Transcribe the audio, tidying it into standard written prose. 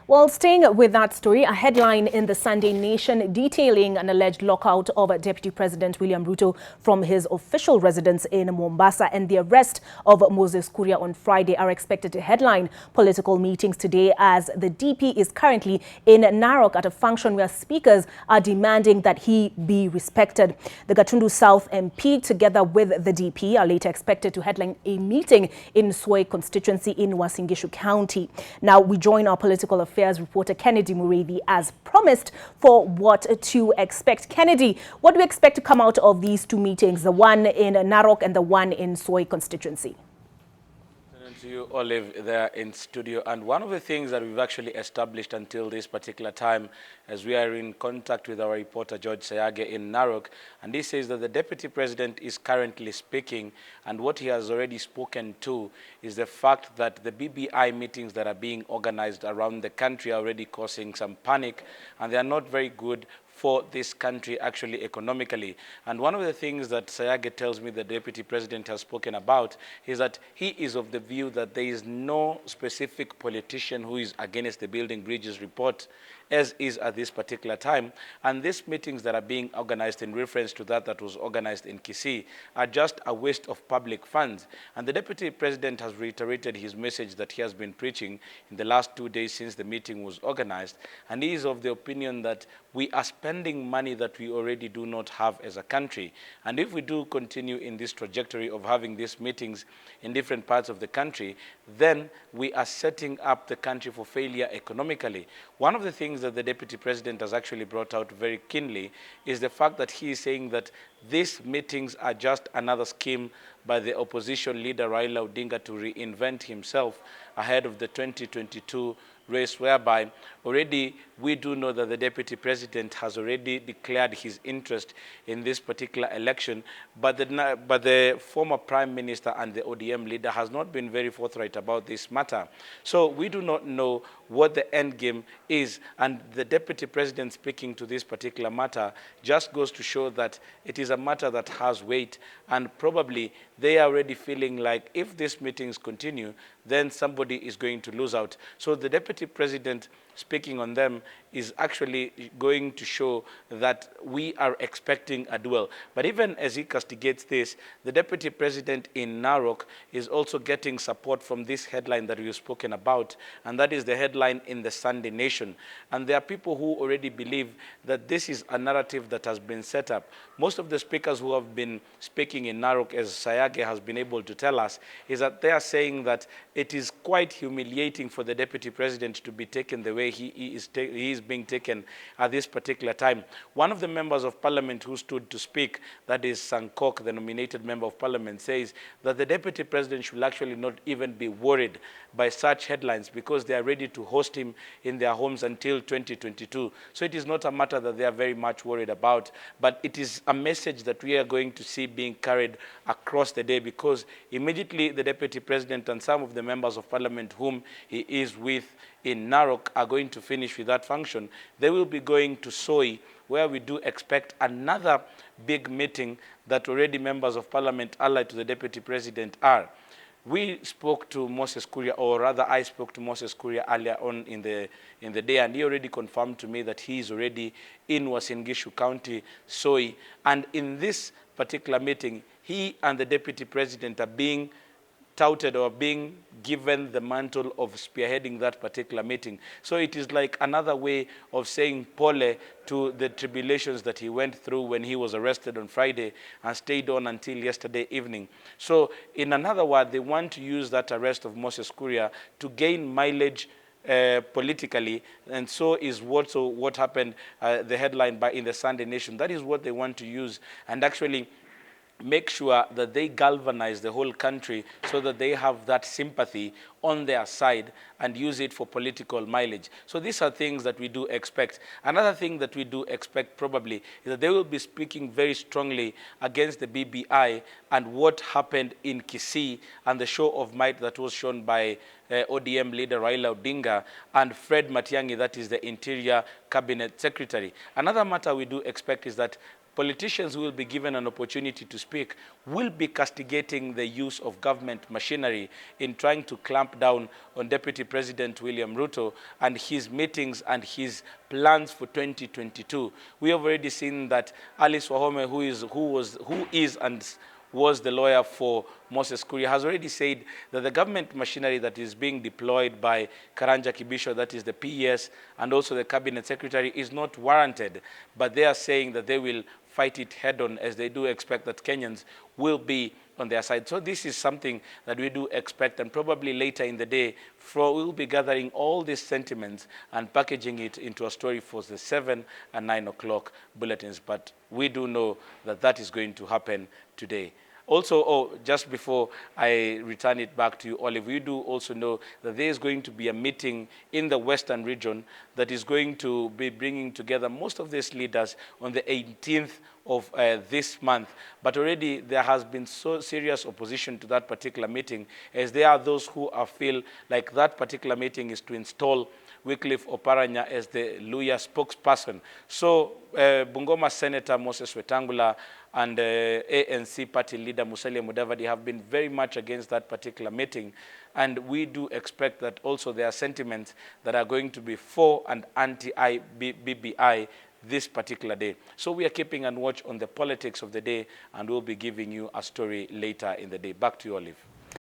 Well, staying with that story, a headline in the Sunday Nation detailing an alleged lockout of Deputy President William Ruto from his official residence in Mombasa and the arrest of Moses Kuria on Friday are expected to headline political meetings today, as the DP is currently in Narok at a function where speakers are demanding that he be respected. The Gatundu South MP, together with the DP, are later expected to headline a meeting in Soy constituency in Uasin Gishu County. Now, we join our political affairs reporter Kennedy Mureithi as promised for what to expect. Kennedy, what do we expect to come out of these two meetings, the one in Narok and the one in Soy constituency? To you, Olive, there in studio. And one of the things that we've actually established until this particular time, as we are in contact with our reporter George Sayage in Narok, and he says that the Deputy President is currently speaking, and what he has already spoken to is the fact that the BBI meetings that are being organized around the country are already causing some panic, and they are not very good for this country actually economically. And one of the things that Sayage tells me the Deputy President has spoken about is that he is of the view that there is no specific politician who is against the Building Bridges report, as is at this particular time. And these meetings that are being organized in reference to that was organized in Kisii are just a waste of public funds. And the Deputy President has reiterated his message that he has been preaching in the last 2 days since the meeting was organized. And he is of the opinion that we are spending money that we already do not have as a country. And if we do continue in this trajectory of having these meetings in different parts of the country, then we are setting up the country for failure economically. One of the things that the Deputy President has actually brought out very keenly is the fact that he is saying that these meetings are just another scheme by the opposition leader Raila Odinga to reinvent himself ahead of the 2022 race, whereby already we do know that the Deputy President has already declared his interest in this particular election, but the former Prime Minister and the ODM leader has not been very forthright about this matter. So we do not know what the end game is, and the Deputy President speaking to this particular matter just goes to show that it is a matter that has weight, and probably they are already feeling like if these meetings continue, then somebody is going to lose out. So the Deputy President speaking on them is actually going to show that we are expecting a duel. But even as he castigates this, the Deputy President in Narok is also getting support from this headline that we've spoken about, and that is the headline in the Sunday Nation. And there are people who already believe that this is a narrative that has been set up. Most of the speakers who have been speaking in Narok, as Sayage has been able to tell us, is that they are saying that it is quite humiliating for the Deputy President to be taken the way he is being taken at this particular time. One of the members of parliament who stood to speak, that is Sankok, the nominated member of parliament, says that the Deputy President should actually not even be worried by such headlines because they are ready to host him in their homes until 2022. So it is not a matter that they are very much worried about, but it is a message that we are going to see being carried across the day, because immediately the Deputy President and some of the members of parliament whom he is with in Narok are going to finish with that function. They will be going to Soy, where we do expect another big meeting that already members of parliament allied to the Deputy President are. We spoke to Moses Kuria, or rather I spoke to Moses Kuria earlier on in the day, and he already confirmed to me that he is already in Uasin Gishu County, Soy. And in this particular meeting, he and the Deputy President are being touted or being given the mantle of spearheading that particular meeting. So it is like another way of saying pole to the tribulations that he went through when he was arrested on Friday and stayed on until yesterday evening. So in another word, they want to use that arrest of Moses Kuria to gain mileage politically, and so is what happened, the headline in the Sunday Nation. That is what they want to use, and actually make sure that they galvanize the whole country so that they have that sympathy on their side and use it for political mileage. So these are things that we do expect. Another thing that we do expect probably is that they will be speaking very strongly against the BBI and what happened in Kisii and the show of might that was shown by ODM leader Raila Odinga and Fred Matiang'i, that is the Interior Cabinet Secretary. Another matter we do expect is that politicians who will be given an opportunity to speak will be castigating the use of government machinery in trying to clamp down on Deputy President William Ruto and his meetings and his plans for 2022. We have already seen that Alice Wahome, who is and was the lawyer for Moses Kuria, has already said that the government machinery that is being deployed by Karanja Kibisho, that is the PS, and also the cabinet secretary, is not warranted. But they are saying that they will fight it head-on, as they do expect that Kenyans will be on their side. So this is something that we do expect, and probably later in the day, we'll be gathering all these sentiments and packaging it into a story for the 7 and 9 o'clock bulletins. But we do know that that is going to happen today. Also, just before I return it back to you, Olive, we do also know that there is going to be a meeting in the Western region that is going to be bringing together most of these leaders on the 18th of this month. But already there has been so serious opposition to that particular meeting, as there are those who feel like that particular meeting is to install Wycliffe Oparanya as the Luya spokesperson. So Bungoma Senator Moses Wetangula and ANC party leader Musalia Mudavadi have been very much against that particular meeting. And we do expect that also there are sentiments that are going to be for and anti-BBI this particular day. So we are keeping an watch on the politics of the day, and we'll be giving you a story later in the day. Back to you, Olive.